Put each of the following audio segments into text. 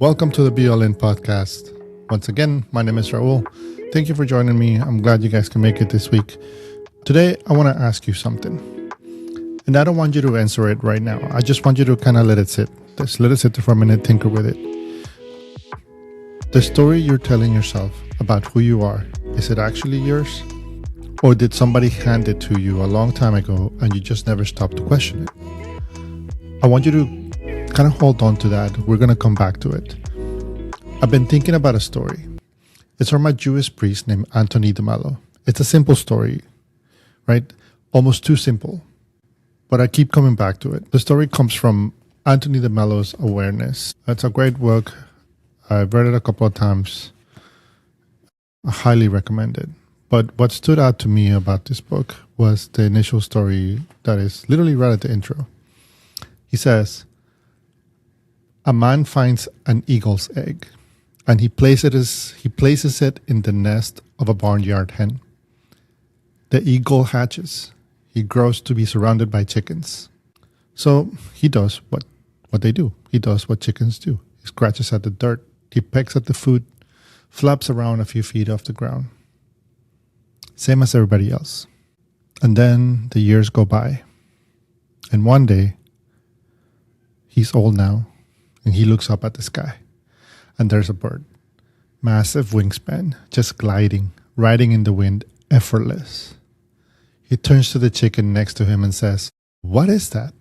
Welcome to the Be All In podcast. Once again, my name is Raul. Thank you for joining me. I'm glad you guys can make it this week. Today, I want to ask you something. And I don't want you to answer it right now. I just want you to kind of let it sit. Just let it sit for a minute, tinker with it. The story you're telling yourself about who you are, is it actually yours? Or did somebody hand it to you a long time ago and you just never stopped to question it? I want you to kind of hold on to that. We're going to come back to it. I've been thinking about a story. It's from a Jewish priest named Anthony de Mello. It's a simple story, right? Almost too simple. But I keep coming back to it. The story comes from Anthony de Mello's Awareness. It's a great book. I've read it a couple of times. I highly recommend it. But what stood out to me about this book was the initial story that is literally right at the intro. He says, a man finds an eagle's egg, and he places it in the nest of a barnyard hen. The eagle hatches. He grows to be surrounded by chickens. So he does what they do. He does what chickens do. He scratches at the dirt. He pecks at the food, flaps around a few feet off the ground. Same as everybody else. And then the years go by. And one day, he's old now, and he looks up at the sky. And there's a bird. Massive wingspan, just gliding, riding in the wind, effortless. He turns to the chicken next to him and says, "What is that?"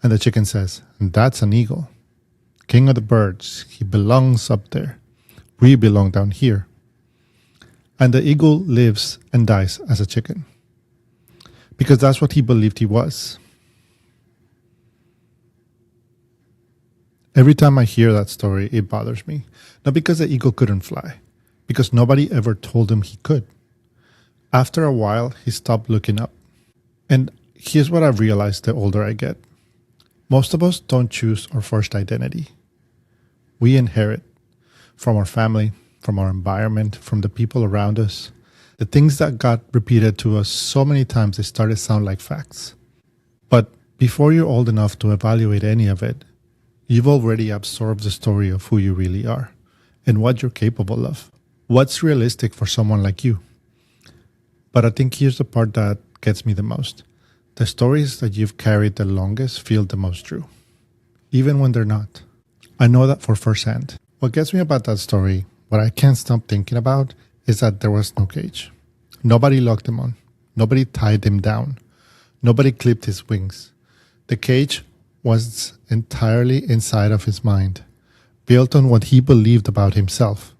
And the chicken says, "That's an eagle. King of the birds. He belongs up there. We belong down here." And the eagle lives and dies as a chicken. Because that's what he believed he was. Every time I hear that story, it bothers me. Not because the eagle couldn't fly, because nobody ever told him he could. After a while, he stopped looking up. And here's what I've realized the older I get. Most of us don't choose our first identity. We inherit from our family, from our environment, from the people around us. The things that got repeated to us so many times, they started to sound like facts. But before you're old enough to evaluate any of it, you've already absorbed the story of who you really are and what you're capable of. What's realistic for someone like you? But I think here's the part that gets me the most. The stories that you've carried the longest feel the most true, even when they're not. I know that for firsthand. What gets me about that story, what I can't stop thinking about, is that there was no cage. Nobody locked him on. Nobody tied him down. Nobody clipped his wings. The cage was entirely inside of his mind, built on what he believed about himself.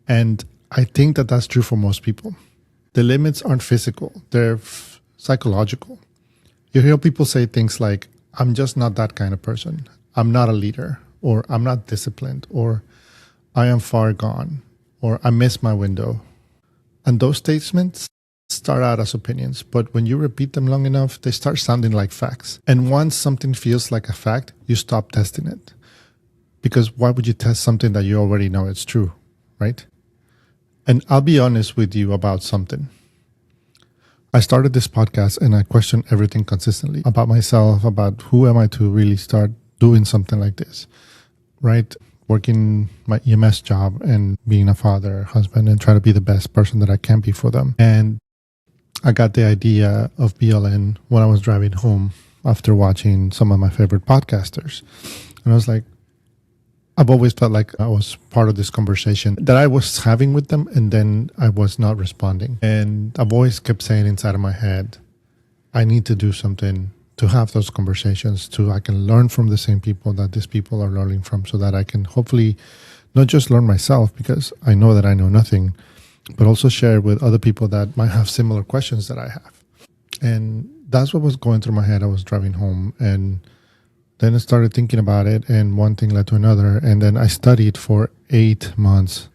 And I think that that's true for most people. The limits aren't physical, they're psychological. You hear people say things like, "I'm just not that kind of person. I'm not a leader," or "I'm not disciplined," or "I am far gone," or "I miss my window." And those statements start out as opinions, but when you repeat them long enough, they start sounding like facts. And once something feels like a fact, you stop testing it. Because why would you test something that you already know it's true, right? And I'll be honest with you about something. I started this podcast and I question everything consistently about myself, about who am I to really start doing something like this, right? Working my EMS job and being a father, husband, and try to be the best person that I can be for them. And I got the idea of BLN when I was driving home after watching some of my favorite podcasters. And I was like, I've always felt like I was part of this conversation that I was having with them, and then I was not responding. And I've always kept saying inside of my head, I need to do something to have those conversations, I can learn from the same people that these people are learning from, so that I can hopefully not just learn myself, because I know that I know nothing, but also share with other people that might have similar questions that I have. And that's what was going through my head. I was driving home, and then I started thinking about it, and one thing led to another. And then I studied for 8 months.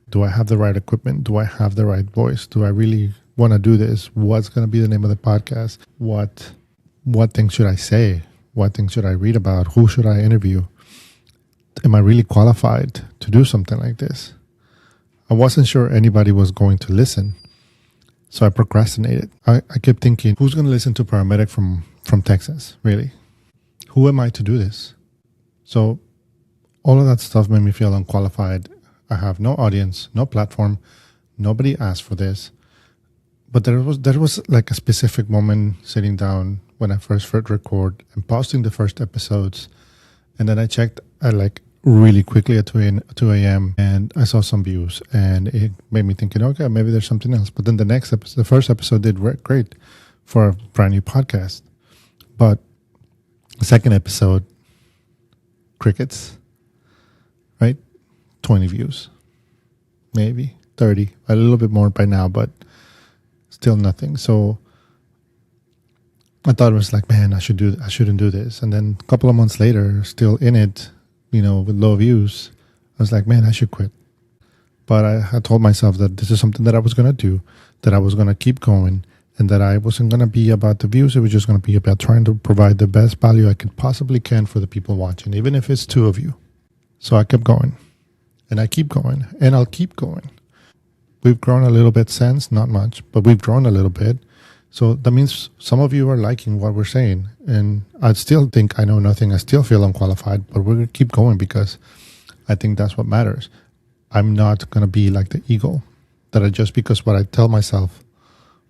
Do I have the right equipment? Do I have the right voice? Do I really want to do this? What's going to be the name of the podcast? What things should I say? What things should I read about? Who should I interview? Am I really qualified to do something like this? I wasn't sure anybody was going to listen. So I procrastinated. I kept thinking, who's going to listen to a paramedic from Texas, really? Who am I to do this? So All of that stuff made me feel unqualified. I have no audience, no platform. Nobody asked for this. But there was like a specific moment sitting down when I first record and posting the first episodes. And then I checked like really quickly at 2 a.m. and I saw some views and it made me thinking, okay, maybe there's something else. But then the first episode did great for a brand new podcast. But the second episode, crickets, right? 20 views, maybe 30, a little bit more by now, but still nothing. So I thought it was like, man, I shouldn't do this. And then a couple of months later, still in it, with low views, I was like, man, I should quit. But I had told myself that this is something that I was going to do, that I was going to keep going, and that I wasn't going to be about the views. It was just going to be about trying to provide the best value I possibly can for the people watching, even if it's 2 of you. So I kept going, and I keep going, and I'll keep going. We've grown a little bit since, not much, but we've grown a little bit. So that means some of you are liking what we're saying. And I still think I know nothing. I still feel unqualified, but we're going to keep going because I think that's what matters. I'm not going to be like the eagle that just because what I tell myself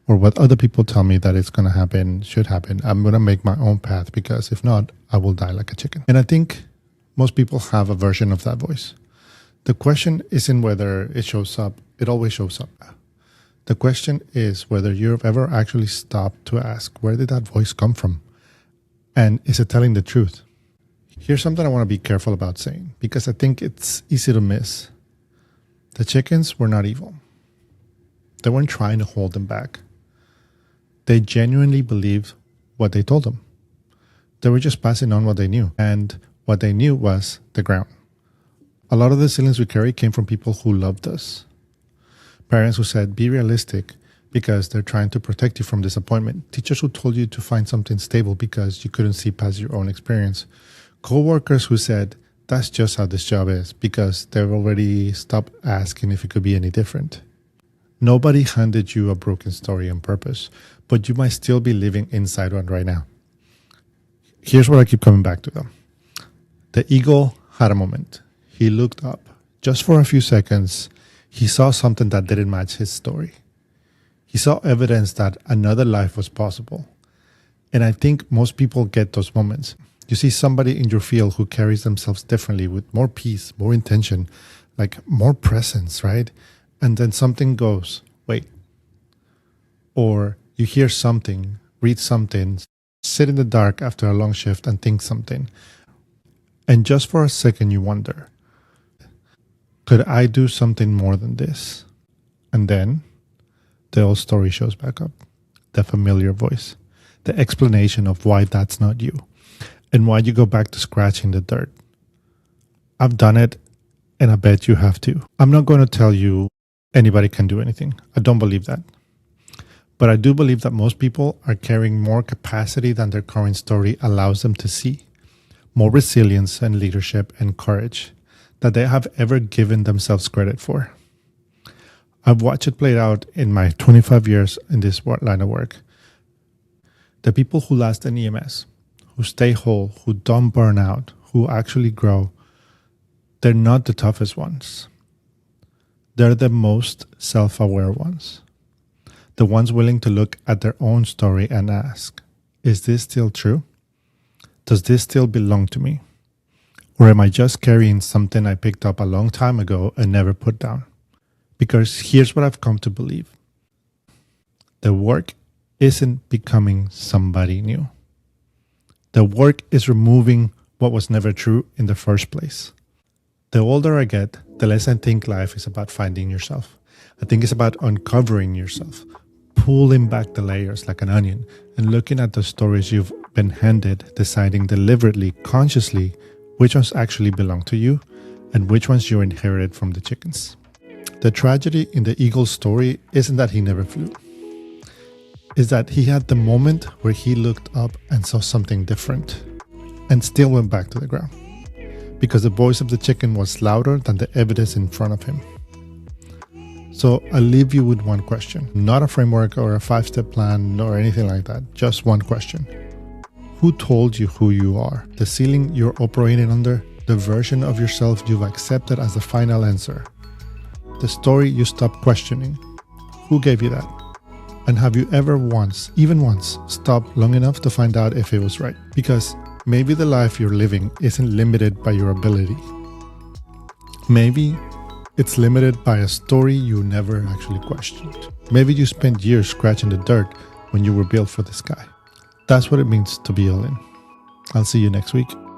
or what other people tell me that it's going to happen, should happen. I'm going to make my own path because if not, I will die like a chicken. And I think most people have a version of that voice. The question isn't whether it shows up. It always shows up. The question is whether you've ever actually stopped to ask, where did that voice come from? And is it telling the truth? Here's something I want to be careful about saying, because I think it's easy to miss. The chickens were not evil. They weren't trying to hold them back. They genuinely believed what they told them. They were just passing on what they knew. And what they knew was the ground. A lot of the ceilings we carry came from people who loved us. Parents who said, be realistic because they're trying to protect you from disappointment. Teachers who told you to find something stable because you couldn't see past your own experience. Co-workers who said, that's just how this job is because they've already stopped asking if it could be any different. Nobody handed you a broken story on purpose, but you might still be living inside one right now. Here's what I keep coming back to though. The eagle had a moment. He looked up. Just for a few seconds, he saw something that didn't match his story. He saw evidence that another life was possible. And I think most people get those moments. You see somebody in your field who carries themselves differently with more peace, more intention, like more presence, right? And then something goes, wait. Or you hear something, read something, sit in the dark after a long shift and think something. And just for a second you wonder, could I do something more than this? And then the old story shows back up. The familiar voice. The explanation of why that's not you. And why you go back to scratching the dirt. I've done it, and I bet you have too. I'm not going to tell you anybody can do anything. I don't believe that. But I do believe that most people are carrying more capacity than their current story allows them to see. More resilience and leadership and courage that they have ever given themselves credit for. I've watched it play out in my 25 years in this line of work. The people who last in EMS, who stay whole, who don't burn out, who actually grow, they're not the toughest ones. They're the most self-aware ones. The ones willing to look at their own story and ask, is this still true? Does this still belong to me? Or am I just carrying something I picked up a long time ago and never put down? Because here's what I've come to believe. The work isn't becoming somebody new. The work is removing what was never true in the first place. The older I get, the less I think life is about finding yourself. I think it's about uncovering yourself, pulling back the layers like an onion and looking at the stories you've been handed, deciding deliberately, consciously, which ones actually belong to you and which ones you inherited from the chickens. The tragedy in the eagle's story isn't that he never flew. It's that he had the moment where he looked up and saw something different and still went back to the ground because the voice of the chicken was louder than the evidence in front of him. So I'll leave you with one question, not a framework or a 5-step plan or anything like that, just one question. Who told you who you are? The ceiling you're operating under, the version of yourself you've accepted as the final answer, the story you stopped questioning. Who gave you that? And have you ever once, even once, stopped long enough to find out if it was right? Because maybe the life you're living isn't limited by your ability. Maybe it's limited by a story you never actually questioned. Maybe you spent years scratching the dirt when you were built for the sky. That's what it means to be all in. I'll see you next week.